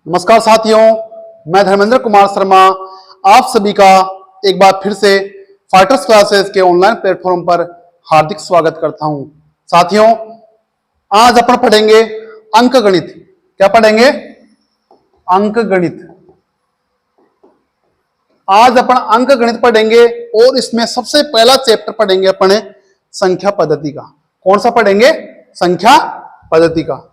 नमस्कार साथियों, मैं धर्मेंद्र कुमार शर्मा आप सभी का एक बार फिर से फाइटर्स क्लासेस के ऑनलाइन प्लेटफॉर्म पर हार्दिक स्वागत करता हूं। साथियों, आज अपन पढ़ेंगे अंक गणित। क्या पढ़ेंगे? अंक गणित। आज अपन अंक गणित पढ़ेंगे और इसमें सबसे पहला चैप्टर पढ़ेंगे अपन संख्या पद्धति का। कौन सा पढ़ेंगे? संख्या पद्धति का।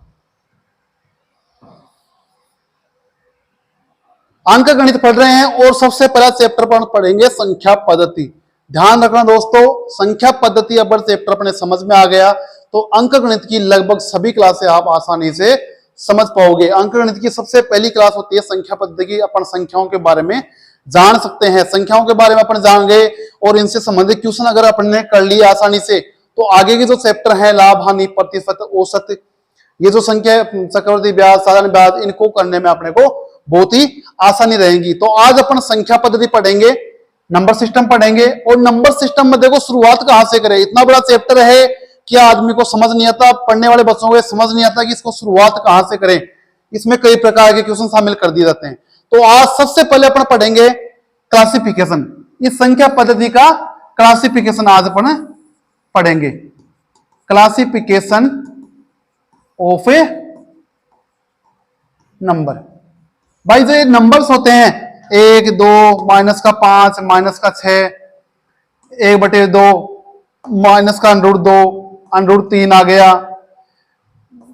अंक गणित पढ़ रहे हैं और सबसे पहला चैप्टर पर पढ़ेंगे संख्या पद्धति। ध्यान रखना दोस्तों, संख्या पद्धति अगर चैप्टर अपने समझ में आ गया तो अंक गणित की लगभग सभी क्लासें आप आसानी से समझ पाओगे। अंक गणित की सबसे पहली क्लास होती है संख्या पद्धति की। अपन संख्याओं के बारे में जान सकते हैं, संख्याओं के बारे में अपन जान गए और इनसे संबंधित क्वेश्चन अगर अपन ने कर लिया आसानी से तो आगे के जो चैप्टर है लाभ हानि प्रतिशत औसत, ये जो संख्या चक्रवृद्धि ब्याज साधारण ब्याज, इनको करने में अपने को बहुत ही आसानी रहेगी। तो आज अपन संख्या पद्धति पढ़ेंगे, नंबर सिस्टम पढ़ेंगे और नंबर सिस्टम में देखो शुरुआत कहां से करें। इतना बड़ा चैप्टर है कि आदमी को समझ नहीं आता, पढ़ने वाले बच्चों को समझ नहीं आता कि इसको शुरुआत कहां से करें। इसमें कई प्रकार के क्वेश्चन शामिल कर दिए जाते हैं। तो आज सबसे पहले अपन पढ़ेंगे क्लासिफिकेशन। इस संख्या पद्धति का क्लासिफिकेशन आज अपन पढ़ेंगे। Classification of A number. भाई जो ये नंबर्स होते हैं 1, 2, माइनस का 5, माइनस का 6, 1/2, माइनस का √2 आ गया,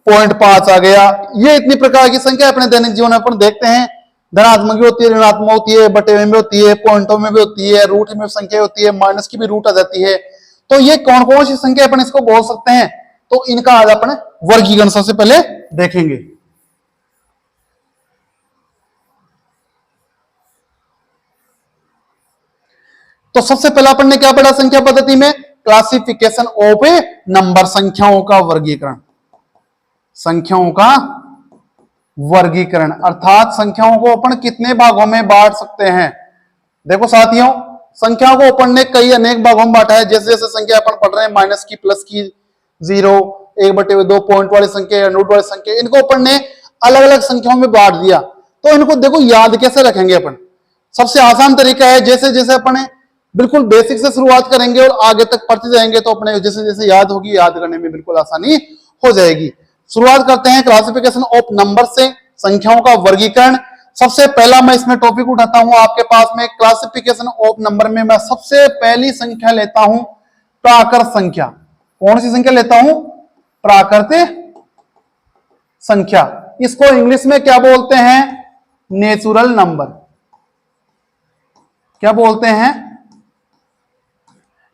0.5 आ गया। ये इतनी प्रकार की संख्या अपने दैनिक जीवन में अपन देखते हैं। धनात्मक भी होती है, ऋणात्मक होती है, बटे में भी होती है, पॉइंटों में भी होती है, रूट में संख्या होती है, माइनस की भी रूट आ जाती है। तो ये कौन कौन सी संख्या अपन इसको बोल सकते हैं, तो इनका आज अपन वर्गीकरण सबसे पहले देखेंगे। तो सबसे पहला अपन ने क्या पढ़ा संख्या पद्धति में? क्लासिफिकेशन ऑफ ए नंबर, संख्याओं का वर्गीकरण। संख्याओं का वर्गीकरण अर्थात संख्याओं को अपन कितने भागों में बांट सकते हैं। देखो साथियों, संख्याओं को अपन ने कई अनेक भागों में बांटा है। जैसे जैसे संख्या अपन पढ़ रहे हैं, माइनस की, प्लस की, 0, 1/2, पॉइंट वाली संख्या, रूट वाली संख्या, इनको अपन ने अलग अलग संख्याओं में बांट दिया। तो इनको देखो याद कैसे रखेंगे अपन। सबसे आसान तरीका है, जैसे जैसे अपन बिल्कुल बेसिक से शुरुआत करेंगे और आगे तक पढ़ते जाएंगे तो अपने जैसे जैसे याद होगी, याद करने में बिल्कुल आसानी हो जाएगी। शुरुआत करते हैं क्लासिफिकेशन ऑफ नंबर से, संख्याओं का वर्गीकरण। सबसे पहला मैं इसमें टॉपिक उठाता हूं आपके पास में। क्लासिफिकेशन ऑफ नंबर में मैं सबसे पहली संख्या लेता हूं प्राकृत संख्या। कौन सी संख्या लेता हूं? प्राकृत संख्या। इसको इंग्लिश में क्या बोलते हैं? Natural number. क्या बोलते हैं?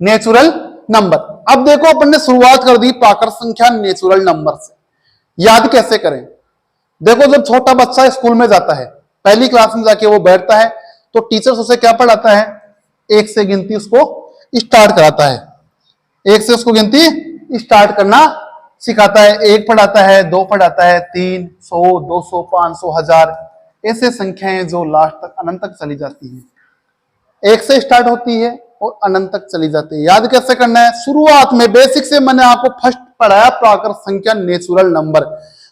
Natural number. अब देखो अपन ने शुरुआत कर दी प्राकृत संख्या नेचुरल नंबर से। याद कैसे करें? देखो जब छोटा बच्चा स्कूल में जाता है, पहली क्लास में जाके वो बैठता है तो टीचर उसे क्या पढ़ाता है? 1 से गिनती उसको स्टार्ट कराता है। 1 से उसको गिनती स्टार्ट करना सिखाता है। 1 पढ़ाता है, 2 पढ़ाता है, 3, 100, 200, 500, 1000, ऐसे संख्याएं जो लास्ट तक अनंत तक चली जाती है। 1 से स्टार्ट होती है और अनंत तक चली जाती है। याद कैसे करना है? शुरुआत में बेसिक से मैंने आपको फर्स्ट पढ़ाया प्राकृत संख्या नेचुरल नंबर।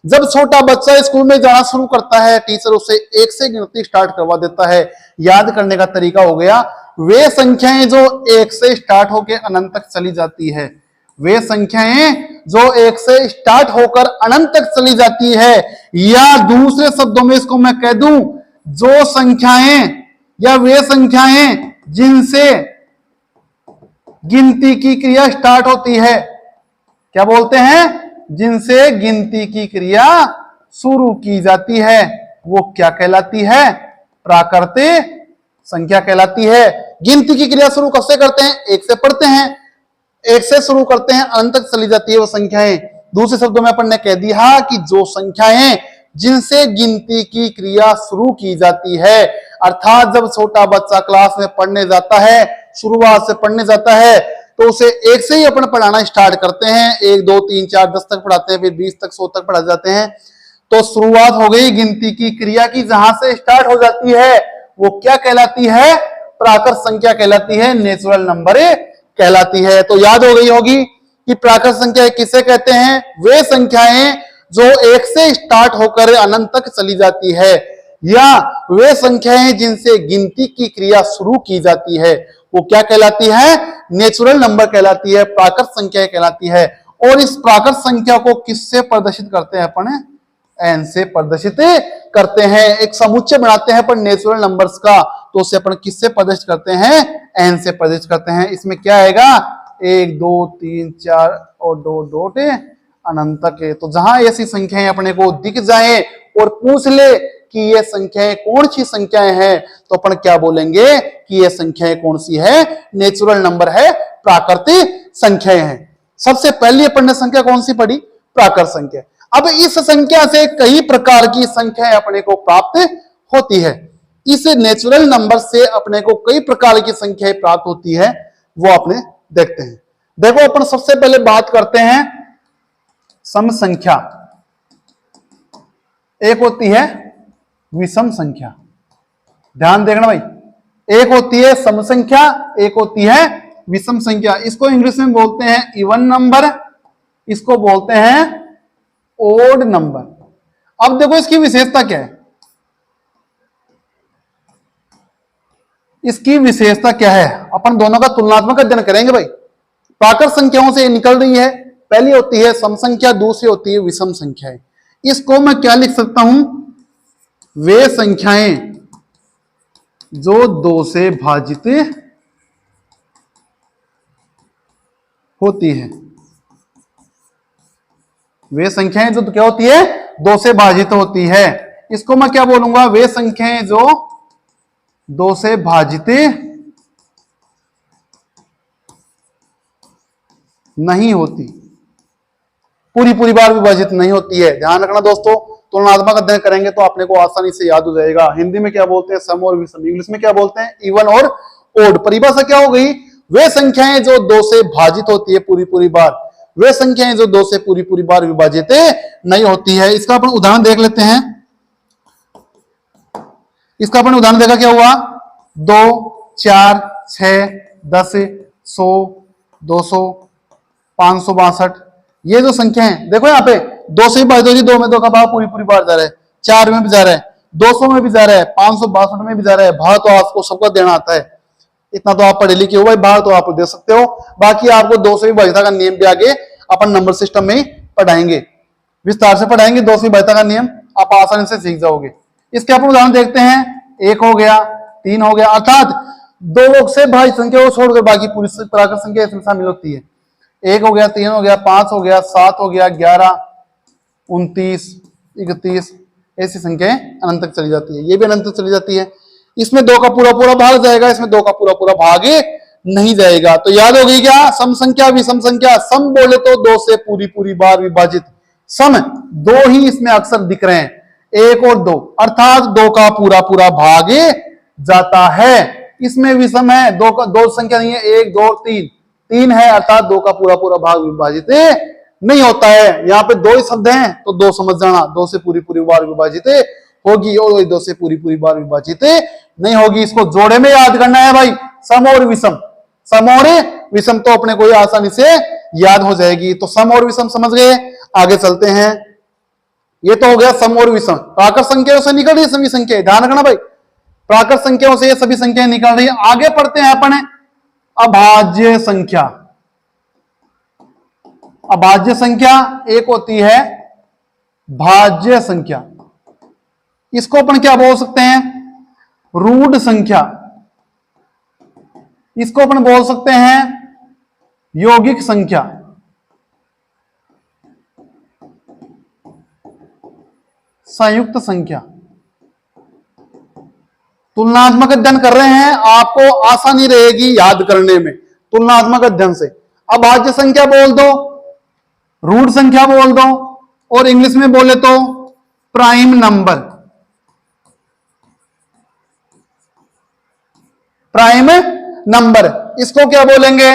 जब छोटा बच्चा स्कूल में जाना शुरू करता है, टीचर उसे 1 से गिनती स्टार्ट करवा देता है। याद करने का तरीका हो गया, वे संख्याएं जो 1 से स्टार्ट होकर अनंत तक चली जाती है, वे संख्याएं जो 1 से स्टार्ट होकर अनंत तक चली जाती है, या दूसरे शब्दों में इसको मैं कह दूं, जो संख्याएं या वे संख्याएं जिनसे गिनती की क्रिया स्टार्ट होती है, क्या बोलते हैं? जिनसे गिनती की क्रिया शुरू की जाती है, वो क्या कहलाती है? प्राकृत संख्या कहलाती है। गिनती की क्रिया शुरू कैसे करते हैं? 1 से पढ़ते हैं, 1 से शुरू करते हैं, अनंत तक चली जाती है वो संख्याएं। दूसरे शब्दों में अपन ने कह दिया कि जो संख्याएं जिनसे गिनती की क्रिया शुरू की जाती है, अर्थात जब छोटा बच्चा क्लास में पढ़ने जाता है, शुरुआत से पढ़ने जाता है, तो उसे 1 से ही अपन पढ़ाना स्टार्ट करते हैं। 1, 2, 3, 4, 10 तक पढ़ाते हैं, फिर 20 तक, 100 तक पढ़ा जाते हैं। तो शुरुआत हो गई गिनती की क्रिया की। जहां से स्टार्ट हो जाती है वो क्या कहलाती है? प्राकृत संख्या कहलाती है, नेचुरल नंबर कहलाती है। तो याद हो गई होगी कि प्राकृत संख्या किसे कहते हैं? वे संख्याएं जो 1 से स्टार्ट होकर अनंत तक चली जाती है। या वे संख्याएं जिनसे गिनती की क्रिया शुरू की जाती है वो क्या कहलाती है? नेचुरल नंबर कहलाती है, प्राकृत संख्या कहलाती है। और इस प्राकृत संख्या को किससे प्रदर्शित करते हैं अपन? एन से प्रदर्शित करते हैं। एक समुच्चय बनाते हैं अपन नेचुरल नंबर्स का, तो उसे अपन किससे प्रदर्शित करते हैं? एन से प्रदर्शित करते हैं। इसमें क्या आएगा? 1 2 3 4 और 2 डॉट अनंत के। तो जहां ऐसी संख्याएं अपने को दिख जाए और पूछ ले कि ये संख्याएं कौन सी संख्याएं हैं, तो अपन क्या बोलेंगे कि ये संख्याएं कौन सी है? नेचुरल नंबर है, प्राकृतिक संख्याएं हैं। सबसे पहली अपन ने संख्या कौन सी पढ़ी? प्राकृत संख्या। अब इस संख्या से कई प्रकार की संख्याएं अपने को प्राप्त होती है। इस नेचुरल नंबर से अपने को कई प्रकार की संख्याएं प्राप्त होती है, वो अपने देखते हैं। देखो अपन सबसे पहले बात करते हैं सम संख्या। एक होती है विषम संख्या, ध्यान देखना भाई। एक होती है सम संख्या, एक होती है विषम संख्या। इसको इंग्लिश में बोलते हैं इवन नंबर, इसको बोलते हैं ओड नंबर। अब देखो इसकी विशेषता क्या है? इसकी विशेषता क्या है? अपन दोनों का तुलनात्मक अध्ययन करेंगे भाई। प्राकृत संख्याओं से निकल रही है। पहली होती है सम संख्या, दूसरी होती है विषम संख्याएं। इसको मैं क्या लिख सकता हूं? वे संख्याएं जो 2 से भाजित होती है। वे संख्याएं जो क्या होती है? 2 से भाजित होती है। इसको मैं क्या बोलूंगा? वे संख्याएं जो 2 से भाजित नहीं होती, पूरी बार विभाजित नहीं होती है। ध्यान रखना दोस्तों, तुलनात्मक अध्ययन करेंगे तो आपने को आसानी से याद हो जाएगा। हिंदी में क्या बोलते हैं? सम और विषम। इंग्लिश में क्या बोलते हैं? इवन और ओड। परिभाषा क्या हो गई? वे संख्याएं जो 2 से भाजित होती है पूरी बार, वे संख्याएं जो 2 से पूरी बार विभाजित नहीं होती है। इसका अपन उदाहरण देख लेते हैं। इसका अपन उदाहरण देखा, क्या हुआ? 2 4 6 10 100 200 562। ये जो संख्या है देखो यहाँ पे 2 से भाजित हो रही, 2 में 2 का भाग पूरी बार जा रहा है, 4 में भी जा रहा है, 200 में भी जा रहा है, 562 में भी जा रहा है। भाग तो आपको सबको देना आता है, इतना तो आप पढ़े लिखे हो भाई, भाग तो आप दे सकते हो। बाकी आपको 2 से विभाजित का नियम भी आगे अपन नंबर सिस्टम में ही पढ़ाएंगे, विस्तार से पढ़ाएंगे। 2 से विभाजित का नियम आप आसानी से सीख जाओगे। इसके अपन उदाहरण देखते हैं। 1 हो गया, 3 हो गया, अर्थात 2 से भाजित संख्या को छोड़कर बाकी पूरी प्राकृत संख्या इसमें शामिल होती है। 1 हो गया, 3 हो गया, 5 हो गया, 7 हो गया, 11 29 31, ऐसी संख्याएं अनंत तक चली जाती है। ये भी अनंत तक चली जाती है। इसमें 2 का पूरा भाग जाएगा, इसमें 2 का पूरा भाग नहीं जाएगा। तो याद हो गई क्या? सम संख्या विषम संख्या। सम बोले तो 2 से पूरी बार विभाजित, सम 2 ही इसमें अक्सर दिख रहे हैं, 1 और 2, अर्थात 2 का पूरा भाग जाता है। इसमें विषम है, 2 संख्या नहीं है, 1 2 3 है, अर्थात 2 का पूरा भाग विभाजित नहीं होता है। यहाँ पे 2 ही शब्द हैं तो 2 समझ जाना, 2 से पूरी बार विभाजित होगी और 2 से पूरी बार विभाजित नहीं होगी। इसको जोड़े में याद करना है भाई, सम और विषम। सम और विषम तो अपने को आसानी से याद हो जाएगी। तो सम और विषम समझ गए, आगे चलते हैं। ये तो हो गया सम और विषम। प्राकृत संख्याओं से निकल रही है सभी संख्याएं, ध्यान रखना भाई, प्राकृत संख्याओं से ये सभी संख्याएं निकल रही है। आगे पढ़ते हैं अपन अभाज्य संख्या। अभाज्य संख्या एक होती है भाज्य संख्या, इसको अपन क्या बोल सकते हैं? रूढ़ संख्या। इसको अपन बोल सकते हैं यौगिक संख्या। संयुक्त संख्या। तुलनात्मक अध्ययन कर रहे हैं, आपको आसानी रहेगी याद करने में तुलनात्मक अध्ययन से। अभाज्य संख्या बोल दो, रूट संख्या बोल दो, और इंग्लिश में बोले तो प्राइम नंबर। प्राइम नंबर, इसको क्या बोलेंगे?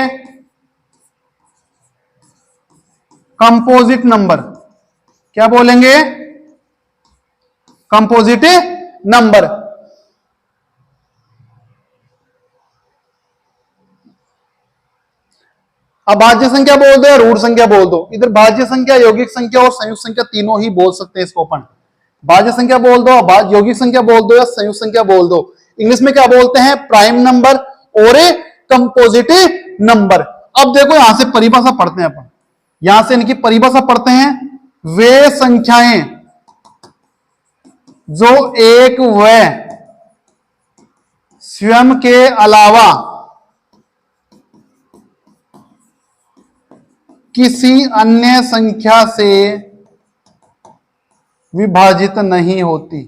Composite number. क्या बोलेंगे? Composite number. अब भाज्य संख्या बोल दो या रूढ़ संख्या बोल दो। इधर भाज्य संख्या, यौगिक संख्या और संयुक्त संख्या तीनों ही बोल सकते हैं इसको अपन। भाज्य संख्या बोल दो, यौगिक संख्या बोल दो या संयुक्त संख्या बोल दो। इंग्लिश में क्या बोलते हैं? प्राइम नंबर और ए कंपोजिट नंबर। अब देखो यहां से परिभाषा पढ़ते हैं अपन, यहां से इनकी परिभाषा पढ़ते हैं। वे संख्याएं जो एक व स्वयं के अलावा किसी अन्य संख्या से विभाजित नहीं होती।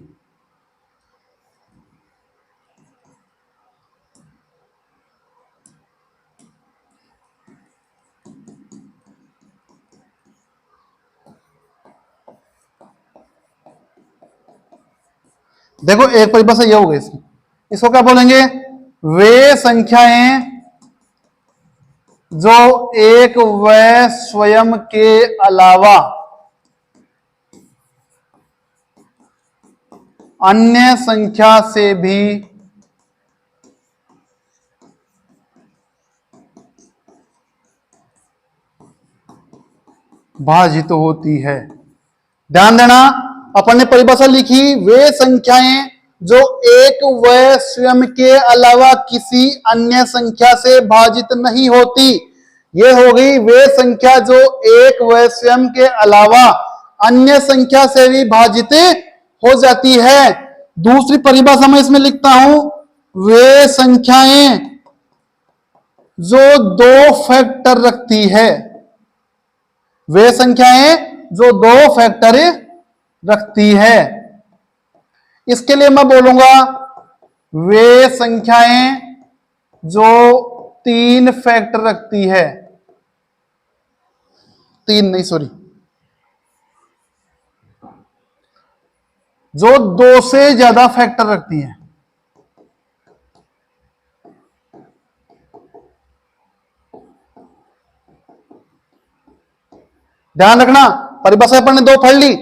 देखो एक परिभाषा ये हो गई इसकी, इसको क्या बोलेंगे? वे संख्याएं जो एक व स्वयं के अलावा अन्य संख्या से भी भाजित होती है। ध्यान देना, अपन ने परिभाषा लिखी, वे संख्याएं जो एक व स्वयं के अलावा किसी अन्य संख्या से भाजित नहीं होती। ये हो गई वे संख्या जो एक व स्वयं के अलावा अन्य संख्या से भी भाजित हो जाती है। दूसरी परिभाषा में इसमें लिखता हूं, वे संख्याएं जो दो फैक्टर रखती है। वे संख्याएं जो दो फैक्टर रखती है। इसके लिए मैं बोलूंगा वे संख्याएं जो तीन फैक्टर रखती है। तीन नहीं, सॉरी, जो दो से ज्यादा फैक्टर रखती है। ध्यान रखना, परिभाषा अपन ने दो पढ़ ली।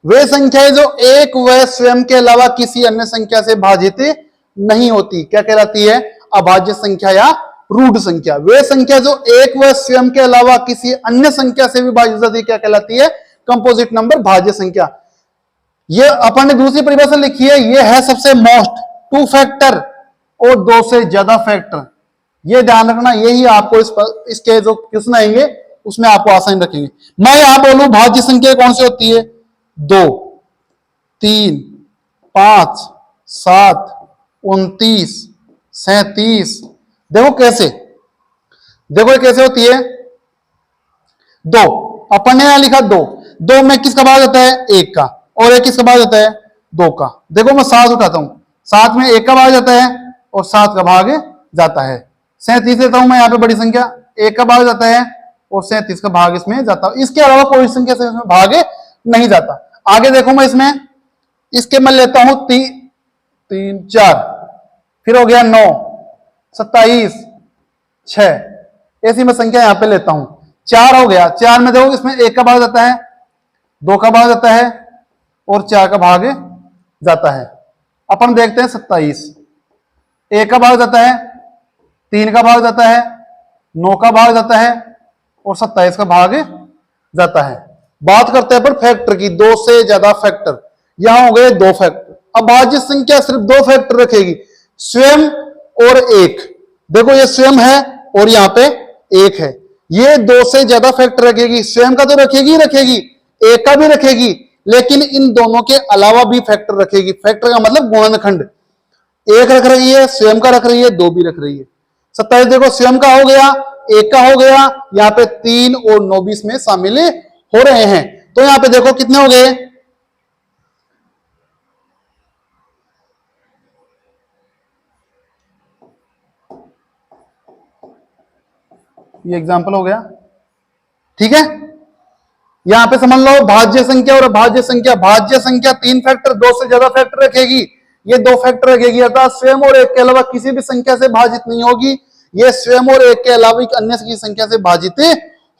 वे संख्याएं जो एक व स्वयं के अलावा किसी अन्य संख्या से भाजित नहीं होती, क्या कहलाती है? अभाज्य संख्या या रूढ़ संख्या। वे संख्या जो एक व स्वयं के अलावा किसी अन्य संख्या से भी भाजित होती, क्या कहलाती है? कंपोजिट नंबर, भाज्य संख्या। ये अपन ने दूसरी परिभाषा लिखी है, ये है सबसे मोस्ट, टू फैक्टर और दो से ज्यादा फैक्टर। ये ध्यान रखना, यही आपको इसके जो क्वेश्चन आएंगे उसमें आपको आसानी रखेंगे। मैं यहां बोलूं भाज्य संख्या कौन सी होती है? 2, 3, 5, 7, 29, 37। देखो कैसे, देखो ये कैसे होती है? 2, अपन ने यहां लिखा 2, 2 में किसका भाग होता है? 1 का, और एक किसका भाग होता है? 2 का। देखो मैं 7 उठाता हूं, 7 में 1 का भाग जाता है और 7 का भाग जाता है। 37 लेता हूं मैं यहां पे बड़ी संख्या, 1 का भाग जाता है और 37 का भाग इसमें जाता है। इसके अलावा कोई संख्या से इसमें भाग नहीं जाता। आगे देखो मैं इसमें, इसके मैं लेता हूं 3, 4, फिर हो गया 9, 27, 6, ऐसी मैं संख्या यहां पे लेता हूं। 4 हो गया, 4 में देखो इसमें 1 का भाग जाता है, 2 का भाग जाता है और 4 का भाग जाता है। अपन देखते हैं 27, 1 का भाग जाता है, 3 का भाग जाता है, 9 का भाग जाता है और 27 का भाग जाता है। बात करते हैं पर फैक्टर की, 2 से ज्यादा फैक्टर। यहां हो गए 2 फैक्टर। अब भाज्य संख्या सिर्फ 2 फैक्टर रखेगी, स्वयं और 1। देखो ये स्वयं है और यहां पे 1 है। ये 2 से ज्यादा फैक्टर रखेगी, स्वयं का तो रखेगी रखेगी, 1 का भी रखेगी, लेकिन इन दोनों के अलावा भी फैक्टर रखेगी। फैक्टर का मतलब गुणनखंड। 1 रख रही है, स्वयं का रख रही है, 2 भी रख रही है। 27 देखो स्वयं का हो गया, 1 का हो गया, यहाँ पे 3 और 9 भी इसमें शामिल हो रहे हैं। तो यहां पे देखो कितने हो गए? ये एग्जांपल हो गया, ठीक है। यहां पे समझ लो भाज्य संख्या और अभाज्य संख्या। भाज्य संख्या 3 फैक्टर, 2 से ज्यादा फैक्टर रखेगी, ये 2 फैक्टर रखेगी, अर्थात स्वयं और 1 के अलावा किसी भी संख्या से भाजित नहीं होगी। ये स्वयं और 1 के अलावा अन्य की संख्या से भाजित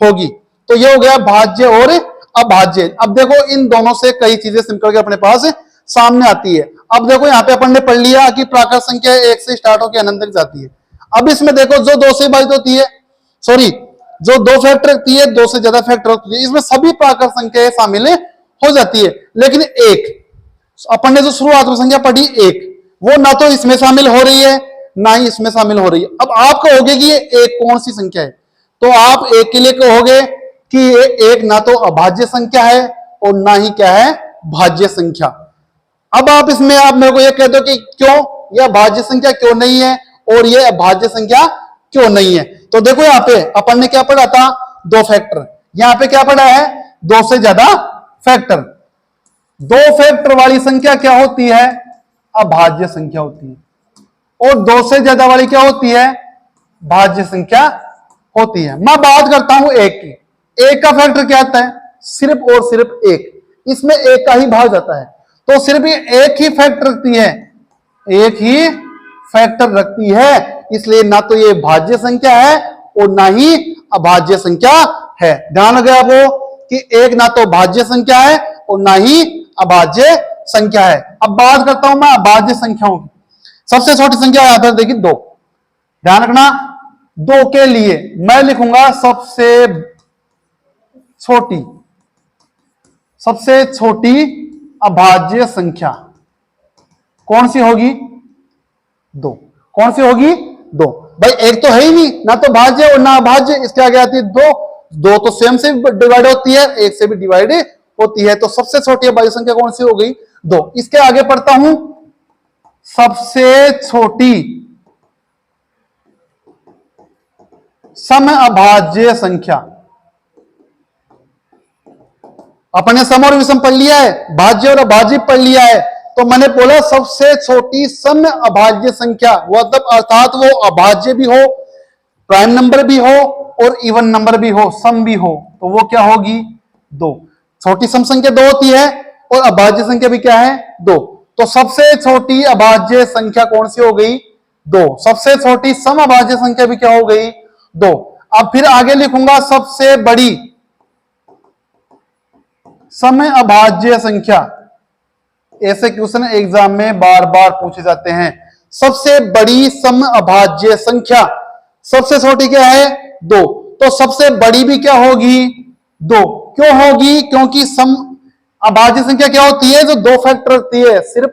होगी। तो ये हो गया भाज्य और अभाज्य। अब देखो इन दोनों से कई चीजें निकल के अपने पास सामने आती है। अब देखो यहाँ पे अपन ने पढ़ लिया कि प्राकृत संख्या 1 से स्टार्ट होकर अनंत तक जाती है। अब इसमें देखो जो 2 से भाजित होती है, सॉरी जो 2 फैक्टर रखती है, 2 से ज्यादा फैक्टर होती है, इसमें सभी प्राकृत संख्याएं शामिल हो जाती है, लेकिन 1 अपन ने जो शुरुआत में संख्या पढ़ी एक, वो ना तो इसमें शामिल हो रही है ना ही इसमें शामिल हो रही है। अब आप कहोगे कि ये एक कौन सी संख्या है, तो आप एक के लिए कहोगे कि ये एक ना तो अभाज्य संख्या है और ना ही क्या है, भाज्य संख्या। अब आप इसमें आप मेरे को ये कह दो कि क्यों यह भाज्य संख्या क्यों नहीं है और ये अभाज्य संख्या क्यों नहीं है। तो देखो यहाँ पे अपन ने क्या पढ़ा था, दो फैक्टर। यहाँ पे क्या पढ़ा है, दो से ज्यादा फैक्टर। दो फैक्टर वाली संख्या क्या होती है, अभाज्य संख्या होती है, और दो से ज्यादा वाली क्या होती है, भाज्य संख्या होती है। मैं बात करता हूं एक की। एक का फैक्टर क्या आता है, सिर्फ और सिर्फ एक, इसमें एक का ही भाग जाता है, तो सिर्फ ये एक ही फैक्टर रखती है, एक ही फैक्टर रखती है, इसलिए ना तो ये भाज्य संख्या है और ना ही अभाज्य संख्या है। ध्यान रखें आपको कि एक ना तो भाज्य संख्या है और ना ही अभाज्य संख्या है। अब बात करता हूं मैं अभाज्य संख्याओं की। सबसे छोटी संख्या यहां पर देखिए दो। ध्यान रखना, दो के लिए मैं लिखूंगा सबसे छोटी अभाज्य संख्या कौन सी होगी, दो। कौन सी होगी, दो। भाई एक तो है ही नहीं, ना तो भाज्य और ना अभाज्य, इसके आगे आती है दो। दो तो स्वयं से भी डिवाइड होती है, एक से भी डिवाइड होती है, तो सबसे छोटी अभाज्य संख्या कौन सी हो गई, दो। इसके आगे पढ़ता हूं, सबसे छोटी सम अभाज्य संख्या। अपने सम और विषम पढ़ लिया है, भाज्य और अभाज्य पढ़ लिया है, तो मैंने बोला सबसे छोटी सम अभाज्य संख्या, अर्थात वो अभाज्य भी हो, प्राइम नंबर भी हो और इवन नंबर भी हो, सम भी हो, तो वो क्या होगी, दो। छोटी सम संख्या दो होती है और अभाज्य संख्या भी क्या है, दो। तो सबसे छोटी अभाज्य संख्या कौन सी हो गई, दो। सबसे छोटी सम अभाज्य संख्या भी क्या हो गई, दो। अब फिर आगे लिखूंगा सबसे बड़ी सम अभाज्य संख्या। ऐसे क्वेश्चन एग्जाम में बार बार पूछे जाते हैं। सबसे बड़ी सम अभाज्य संख्या, सबसे छोटी क्या है, दो, तो सबसे बड़ी भी क्या होगी, दो। क्यों होगी, क्योंकि सम अभाज्य संख्या क्या होती है, जो दो फैक्टर रखती है, सिर्फ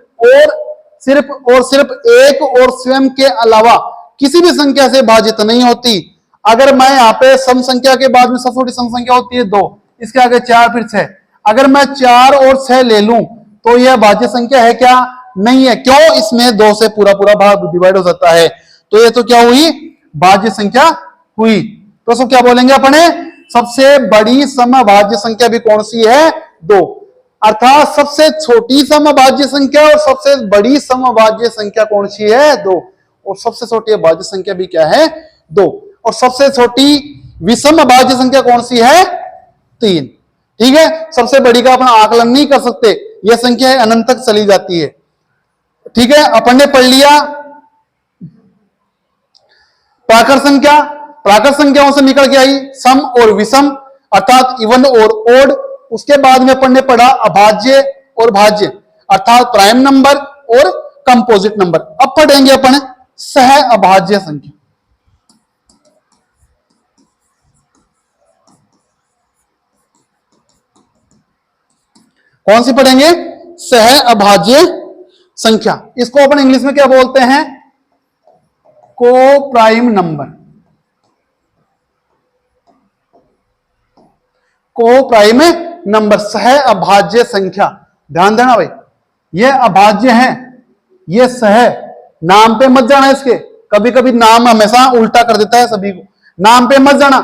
और सिर्फ एक और स्वयं के अलावा किसी भी संख्या से भाजित नहीं होती। अगर मैं यहाँ पे सम संख्या के बाद में सबसे छोटी सम संख्या होती है दो, इसके आगे चार फिर छह, अगर मैं 4 और 6 ले लूं तो यह भाज्य संख्या है क्या, नहीं है। क्यों, इसमें दो से पूरा भाग डिवाइड हो जाता है, तो ये तो क्या हुई, भाज्य संख्या हुई। तो सब क्या बोलेंगे अपने, सबसे बड़ी समभाज्य संख्या भी कौन सी है, दो। अर्थात सबसे छोटी समभाज्य संख्या और सबसे बड़ी समभाज्य संख्या कौन सी है, दो। और सबसे छोटी अभाज्य संख्या भी क्या है, दो। और सबसे छोटी विषम अभाज्य संख्या कौन सी है, तीन। ठीक है, सबसे बड़ी का अपना आकलन नहीं कर सकते, यह संख्या अनंत तक चली जाती है। ठीक है, अपन ने पढ़ लिया प्राकृत संख्या। प्राकृत संख्याओं से निकल के आई सम और विषम, अर्थात इवन और ओड। उसके बाद में अपन ने पढ़ा अभाज्य और भाज्य, अर्थात प्राइम नंबर और कंपोजिट नंबर। अब पढ़ेंगे अपन सह अभाज्य संख्या। कौन सी पढ़ेंगे, सह अभाज्य संख्या। इसको अपन इंग्लिश में क्या बोलते हैं, को प्राइम नंबर। को प्राइम नंबर, सह अभाज्य संख्या। ध्यान देना भाई, ये अभाज्य है, ये सह। नाम पे मत जाना इसके, कभी कभी नाम हमेशा उल्टा कर देता है सभी को। नाम पे मत जाना,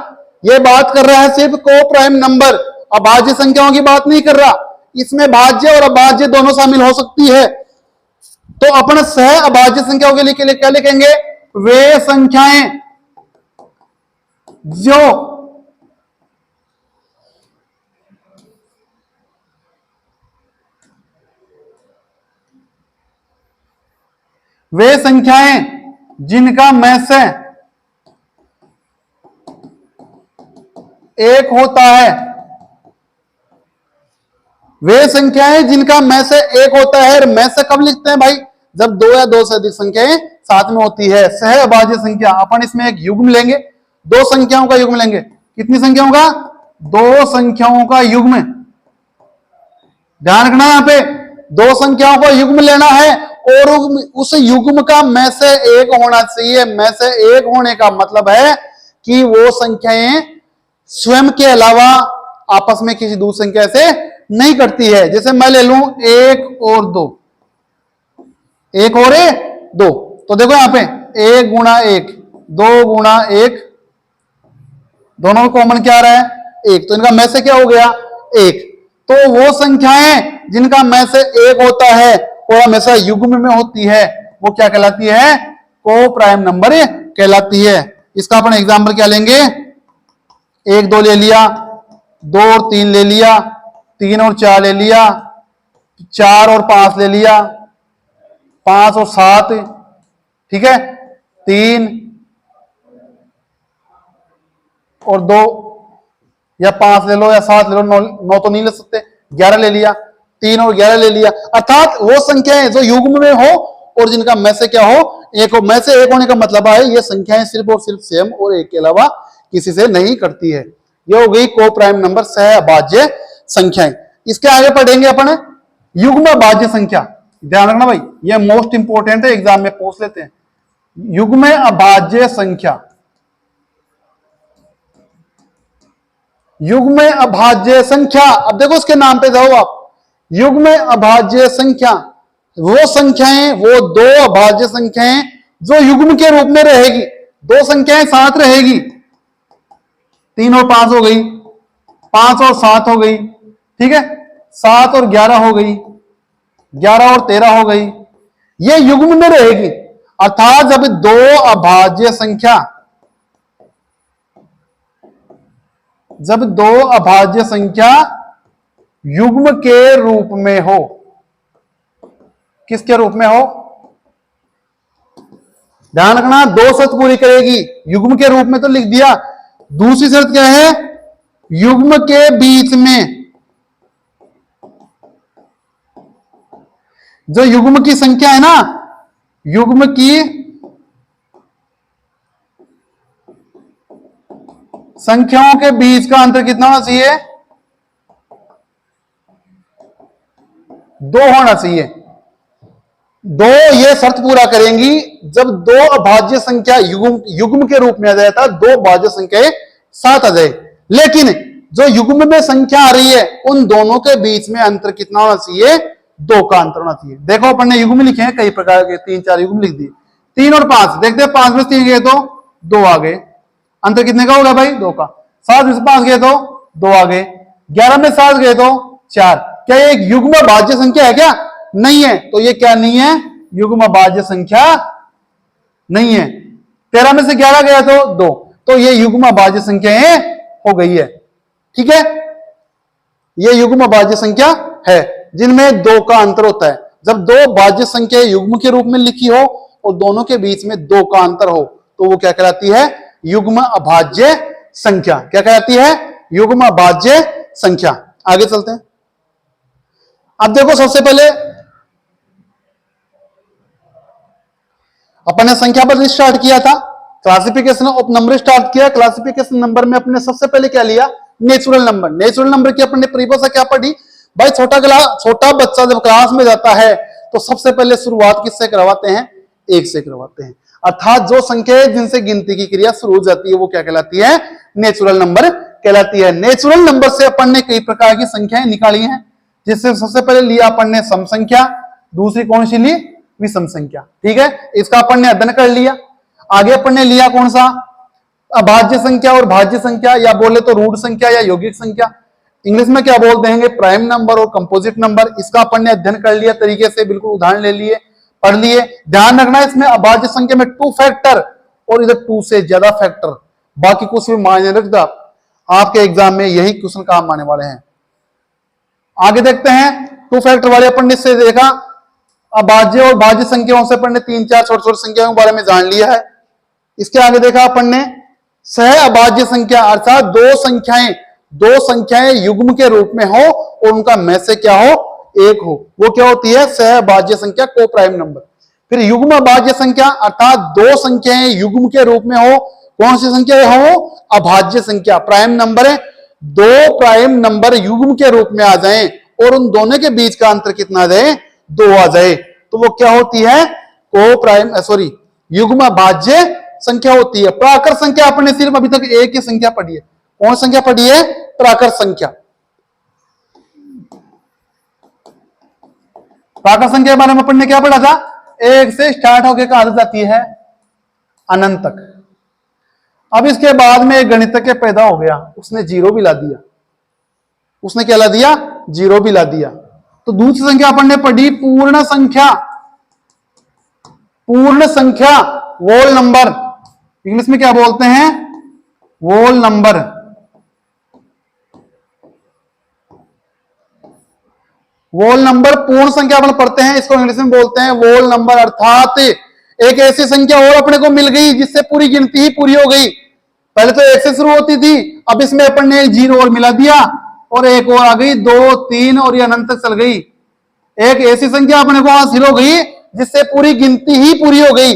ये बात कर रहा है सिर्फ को प्राइम नंबर, अभाज्य संख्याओं की बात नहीं कर रहा। इसमें भाज्य और अभाज्य दोनों शामिल हो सकती है। तो अपन सह अभाज्य संख्याओं के लिए क्या लिखेंगे, वे संख्याएं जो जिनका में से एक होता है। वे संख्याएं जिनका में से एक होता है। और में से कब लिखते हैं भाई, जब दो या दो से अधिक संख्याएं साथ में होती है। सह अभाज्य संख्या, अपन इसमें एक युग्म लेंगे, दो संख्याओं का युग्म लेंगे। कितनी संख्याओं का, दो संख्याओं का युग्म। ध्यान रखना, यहां पे दो संख्याओं का युग्म लेना है और उस युग्म का में से एक होना चाहिए। में से एक होने का मतलब है कि वो संख्याएं स्वयं के अलावा आपस में किसी दूसरी संख्या से नहीं करती है। जैसे मैं ले लूं 1 और 2, 1 और 2, तो देखो यहां पे 1 गुणा 1, 2 गुणा 1, दोनों में कॉमन क्या आ रहा है? 1, तो इनका में से क्या हो गया? 1। तो वो संख्याएं जिनका में से 1 होता है और हमेशा युग्म में होती है, वो क्या कहलाती है? को प्राइम नंबर कहलाती है। इसका अपन एग्जाम्पल क्या लेंगे? 1 2 ले लिया, 2 और 3 ले लिया, 3 और 4 ले लिया, 4 और 5 ले लिया, 5 और 7, ठीक है, 3 और 2, या 5 ले लो या 7 ले लो, 9 तो नहीं ले सकते, 11 ले लिया, 3 और 11 ले लिया। अर्थात वो संख्याएं जो युग्म में हो और जिनका में से क्या हो? 1 हो। में से 1 होने का मतलब है ये संख्याएं सिर्फ और सिर्फ स्वयं और 1 के अलावा किसी से नहीं करती है। ये हो गई को प्राइम नंबर, सह अभाज्य संख्याएं। इसके आगे पढ़ेंगे अपन युग्म अभाज्य संख्या। ध्यान रखना भाई, ये मोस्ट इंपोर्टेंट है, एग्जाम में पूछ लेते हैं। युग्म अभाज्य संख्या, युग्म अभाज्य संख्या। अब देखो उसके नाम पे जाओ आप, युग्म अभाज्य संख्या वो संख्याएं, वो दो अभाज्य संख्याएं जो युग्म के रूप में रहेगी। दो संख्याएं साथ रहेगी, 3 और 5 हो गई, 5 और 7 हो गई, ठीक है, 7 और 11 हो गई, 11 और 13 हो गई, ये युग्म में रहेगी। अर्थात जब दो अभाज्य संख्या, जब दो अभाज्य संख्या युग्म के रूप में हो, किसके रूप में हो? ध्यान रखना, दो शर्त पूरी करेगी। युग्म के रूप में तो लिख दिया, दूसरी शर्त क्या है? युग्म के बीच में जो युग्म की संख्या है ना, युग्म की संख्याओं के बीच का अंतर कितना होना चाहिए? 2 होना चाहिए। 2 ये शर्त पूरा करेंगी जब दो अभाज्य संख्या युग्म के रूप में आ जाता, दो भाज्य संख्याएं साथ आ जाए। लेकिन जो युग्म में संख्या आ रही है उन दोनों के बीच में अंतर कितना होना चाहिए? 2 का अंतर होना चाहिए। देखो अपन ने युग्म लिखे हैं कई प्रकार के, 3-4 युग्म लिख दिए। 3 और 5 देखते हैं, 5 में 3 गए तो 2 आ गए, अंतर कितने का होगा भाई? 2 का। 7 में से 5 गए तो 2 आ गए, 11 में 7 गए तो 4। क्या ये एक युग्म भाज्य संख्या है क्या? नहीं है। तो ये क्या नहीं है? युग्म भाज्य संख्या नहीं है। 13 में से 11 गया तो 2, तो ये युग्म भाज्य संख्याएं हो गई है, ठीक है। ये युग्म भाज्य संख्या है जिनमें 2 का अंतर होता है। जब दो भाज्य संख्या युग्म के रूप में लिखी हो और दोनों के बीच में 2 का अंतर हो तो वो क्या कहलाती है? युग्म अभाज्य संख्या। क्या कहलाती है? युग्म अभाज्य संख्या। आगे चलते हैं। अब देखो, सबसे पहले अपन ने संख्या पर स्टार्ट किया था, क्लासिफिकेशन ऑफ नंबर स्टार्ट किया। क्लासिफिकेशन नंबर में अपने सबसे पहले क्या लिया? Natural number. नेचुरल नंबर की अपन ने परिभाषा क्या पढ़ी भाई? छोटा बच्चा जब क्लास में जाता है तो सबसे पहले शुरुआत किससे करवाते हैं? 1 से करवाते हैं। अर्थात जो संख्या जिनसे गिनती की क्रिया शुरू हो जाती है वो क्या कहलाती है? नेचुरल नंबर कहलाती है। नेचुरल नंबर से अपन ने कई प्रकार की संख्याएं निकाली हैं, जिससे सबसे पहले लिया अपन ने सम संख्या, दूसरी कौन सी ली? विषम संख्या, ठीक है। इसका अपन ने अध्ययन कर लिया। आगे अपन ने लिया कौन सा? अभाज्य संख्या और भाज्य संख्या, या बोले तो रूट संख्या या यौगिक संख्या। इंग्लिश में क्या बोलते हैं? प्राइम नंबर और कंपोजिट नंबर। इसका अपन ने अध्ययन कर लिया तरीके से, बिल्कुल उदाहरण ले लिए, पढ़ लिए। ध्यान रखना इसमें अभाज्य संख्या में 2 फैक्टर और इधर 2 से ज्यादा फैक्टर, बाकी कुछ भी मायने रखता। आपके एग्जाम में यही क्वेश्चन काम आने वाले हैं। आगे देखते हैं 2 फैक्टर वाले अपन ने से देखा। अभाज्य और भाज्य संख्याओं से अपन ने 3-4 छोटी संख्याओं के बारे में जान लिया है। इसके आगे देखा अपन ने सह अभाज्य संख्या, अर्थात दो संख्याएं युग्म के रूप में हो और उनका में से क्या हो? 1 हो, वो क्या होती है? सह अभाज्य संख्या, को प्राइम नंबर। फिर युग्म अभाज्य संख्या, अर्थात 2 संख्याएं युग्म के रूप में हो, कौन सी संख्या हो? अभाज्य संख्या। प्राइम नंबर है, 2 प्राइम नंबर युग्म के रूप में आ जाएं और उन दोनों के बीच का अंतर कितना आ जाए, 2 आ जाए, तो वो क्या होती है, युग्म भाज्य संख्या होती है। प्राकृत संख्या आपने सिर्फ अभी तक एक ही संख्या पढ़ी है। कौन संख्या पढ़ी है, प्राकृत संख्या। प्राकृत संख्या के बारे में पढ़ने क्या पढ़ा था, 1 से स्टार्ट होकर कहा जाती है अनंत तक। अब इसके बाद में एक गणितज्ञ पैदा हो गया, उसने 0 भी ला दिया। उसने क्या ला दिया, 0 भी ला दिया। तो दूसरी संख्या अपन ने पढ़ी पूर्ण संख्या। पूर्ण संख्या वोल नंबर, इंग्लिश में क्या बोलते हैं, वोल नंबर। वोल नंबर पूर्ण संख्या अपन पढ़ते हैं, इसको इंग्लिश में बोलते हैं वोल नंबर। अर्थात एक ऐसी संख्या और अपने को मिल गई जिससे पूरी गिनती ही पूरी हो गई। पहले तो 1 से शुरू होती थी, अब इसमें अपन ने 0 और मिला दिया और एक और आ गई, 2, 3 और ये अनंत तक चल गई। एक ऐसी संख्या अपने को हासिल हो गई जिससे पूरी गिनती ही पूरी हो गई।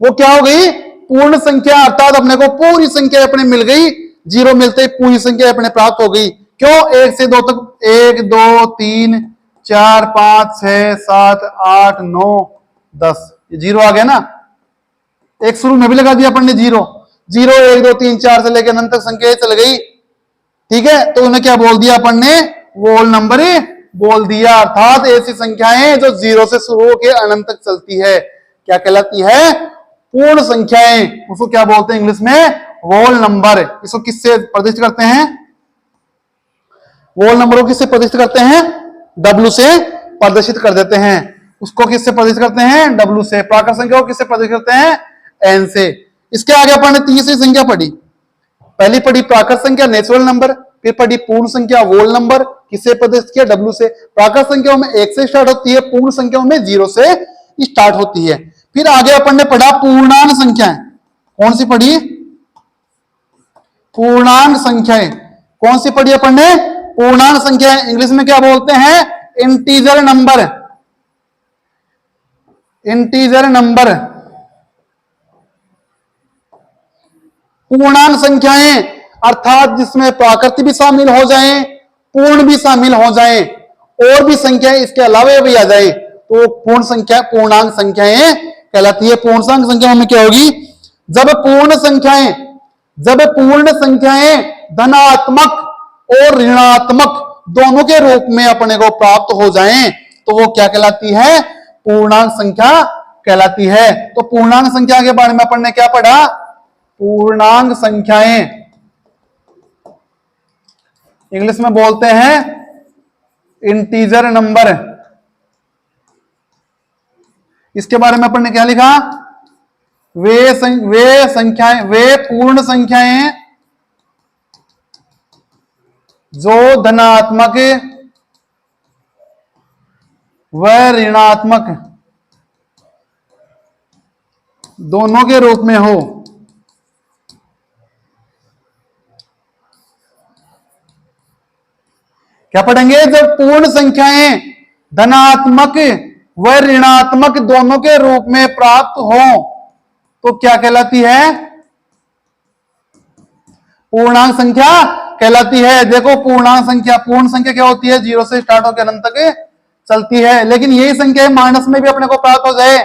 वो क्या हो गई, पूर्ण संख्या। अर्थात अपने को पूरी संख्या अपने मिल गई, 0 मिलते ही पूरी संख्या अपने प्राप्त हो गई। क्यों, 1 से 2 तक, 1, 2, 3, 4, 5, 6, 7, 8, 9, 10, ये 0 आ गया ना। एक शुरू में भी लगा दिया अपन ने 0, 0, 1, 2, 3, 4 से लेकर अनंत तक संख्या चल गई। ठीक है, तो उन्हें क्या बोल दिया अपन ने, वोल नंबर बोल दिया। अर्थात ऐसी संख्याएं जो 0 से शुरू होकर अनंत तक चलती है क्या कहलाती है, पूर्ण संख्याएं। उसको क्या बोलते हैं इंग्लिश में, वोल नंबर। इसको किससे प्रदर्शित करते हैं, वोल नंबर को किससे प्रदर्शित करते हैं, W से प्रदर्शित कर देते हैं। उसको किससे प्रदर्शित करते हैं, W से। प्राकृत संख्या को किससे प्रदर्शित करते हैं, N से। इसके आगे अपन ने तीसरी संख्या पढ़ी। पहली पढ़ी प्राकृत संख्या नेचुरल नंबर, फिर पढ़ी पूर्ण संख्या वोल नंबर, किससे प्रदर्शित किया, W से। प्राकृत संख्याओं में 1 से स्टार्ट होती है, पूर्ण संख्याओं में 0 से स्टार्ट होती है। फिर आगे अपन ने पढ़ा पूर्णांक संख्याएं। कौन सी पढ़ी, पूर्णांक संख्याएं। कौन सी पढ़ी अपन ने, पूर्णांक संख्याएं। इंग्लिश में क्या बोलते हैं, इंटीजर नंबर। इंटीजर नंबर, पूर्णांक संख्याएं। अर्थात जिसमें प्राकृत भी शामिल हो जाएं, पूर्ण भी शामिल हो जाएं, और भी संख्याएं इसके अलावा भी आ जाए, तो पूर्ण संख्या, पूर्णांक संख्याएं कहलाती है। पूर्णांक संख्या में क्या होगी, जब पूर्ण संख्याएं धनात्मक और ऋणात्मक दोनों के रूप में अपने को प्राप्त हो जाएं, तो वो क्या कहलाती है, पूर्णांक संख्या कहलाती है। तो पूर्णांक संख्या के बारे में अपन ने क्या पढ़ा, पूर्णांक संख्याएं इंग्लिश में बोलते हैं इंटीजर नंबर। इसके बारे में अपन ने क्या लिखा, वे संख्याएं, वे पूर्ण संख्याएं जो धनात्मक व ऋणात्मक दोनों के रूप में हो। क्या पढ़ेंगे, जब पूर्ण संख्याएं धनात्मक व ऋणात्मक दोनों के रूप में प्राप्त हो तो क्या कहलाती है, पूर्णांक संख्या कहलाती है। देखो पूर्णांक संख्या, पूर्ण संख्या क्या होती है, 0 से स्टार्ट होकर अनंत तक चलती है। लेकिन यही संख्या माइनस में भी अपने को प्राप्त हो जाए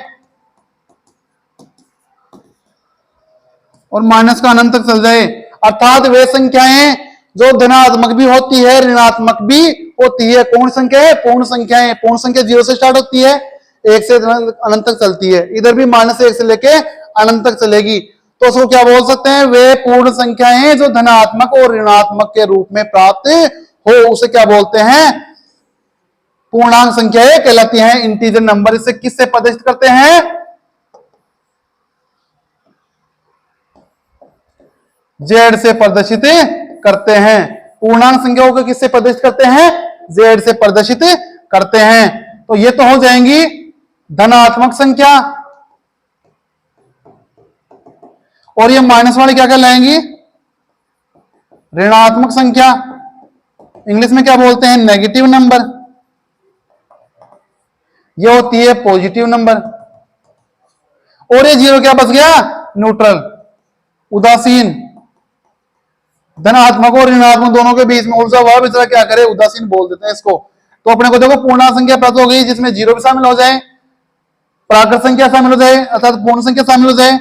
और माइनस का अनंत तक चल जाए। अर्थात वे संख्याएं जो धनात्मक भी होती है, ऋणात्मक भी होती है, कौन संख्या है, पूर्ण संख्याएं। पूर्ण संख्या 0 से स्टार्ट होती है, 1 से अनंत तक चलती है। इधर भी -1 से लेके अनंत तक चलेगी। तो उसको क्या बोल सकते हैं, वे पूर्ण संख्याएं जो धनात्मक और ऋणात्मक के रूप में प्राप्त हो, उसे क्या बोलते हैं, पूर्णांक संख्याएं कहलाती हैं, इंटीजर नंबर। इसे किससे प्रदर्शित करते हैं, Z से प्रदर्शित करते हैं। पूर्णांक संख्याओं को किससे प्रदर्शित करते हैं, Z से प्रदर्शित करते हैं। तो ये तो हो जाएंगी धनात्मक संख्या, और ये माइनस वाले क्या कहलाएंगी, ऋणात्मक संख्या। इंग्लिश में क्या बोलते हैं, नेगेटिव नंबर। ये होती है पॉजिटिव नंबर। और ये 0 क्या बच गया, न्यूट्रल, उदासीन। धनात्मक और ऋणात्मक दोनों के बीच में उलझा हुआ बेचारा क्या करे, उदासीन बोल देते हैं इसको। तो अपने को देखो पूर्णांक संख्या प्राप्त हो गई जिसमें जीरो भी शामिल हो जाए, प्राकृत संख्या शामिल हो जाए अर्थात पूर्ण संख्या शामिल हो जाए,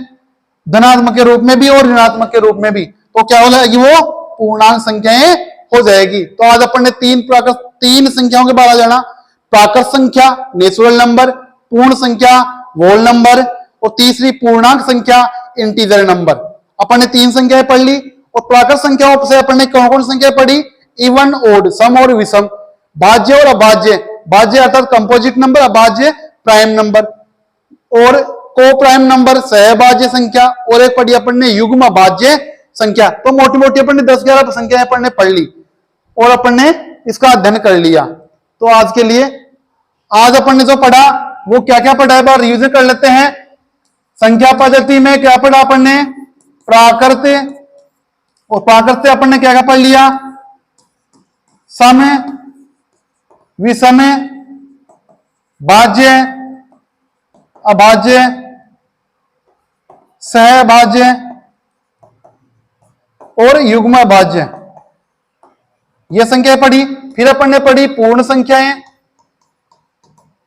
धनात्मक के रूप में भी और ऋणात्मक के रूप में भी, तो क्या हो जाएगी वो पूर्णांक संख्याएं हो जाएगी। तो आज अपन ने तीन संख्याओं के बारे में जाना, प्राकृत संख्या नेचुरल नंबर, पूर्ण संख्या होल नंबर और तीसरी पूर्णांक संख्या इंटीजर नंबर। अपन ने तीन संख्याएं पढ़ ली और प्राकृत संख्याओं से अपन ने कौन कौन संख्या पढ़ी, इवन ओड सम और विषम, भाज्य और अभाज्य, भाज्य अर्थात कंपोजिट नंबर, अभाज्य प्राइम नंबर और को प्राइम नंबर सहभाज्य संख्या और एक पढ़ी अपन ने युग्म भाज्य संख्या। तो मोटी मोटी अपन ने 10-11 संख्याएं अपन ने पढ़ ली और अपन ने इसका अध्ययन कर लिया। तो आज के लिए आज अपन ने जो पढ़ा वो क्या क्या पढ़ा है बार रिविजन कर लेते हैं। संख्या पद्धति में क्या पढ़ा अपन ने, प्राकृत, और प्राकृत से अपन ने क्या क्या पढ़ लिया, समय, विषमय, भाज्य, अभाज्य, सहभाज्य और युग्म भाज्य, यह संख्या पढ़ी। फिर अपन ने पढ़ी पूर्ण संख्याएं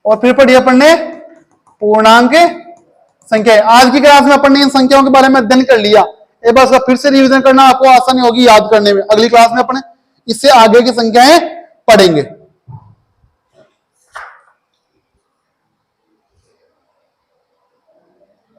और फिर पढ़ी अपन ने पूर्णांक संख्याएं। आज की क्लास में अपन ने इन संख्याओं के बारे में अध्ययन कर लिया, एक बार उसका फिर से रिवीजन करना आपको आसानी होगी याद करने में। अगली क्लास में अपन इससे आगे की संख्याएं पढ़ेंगे।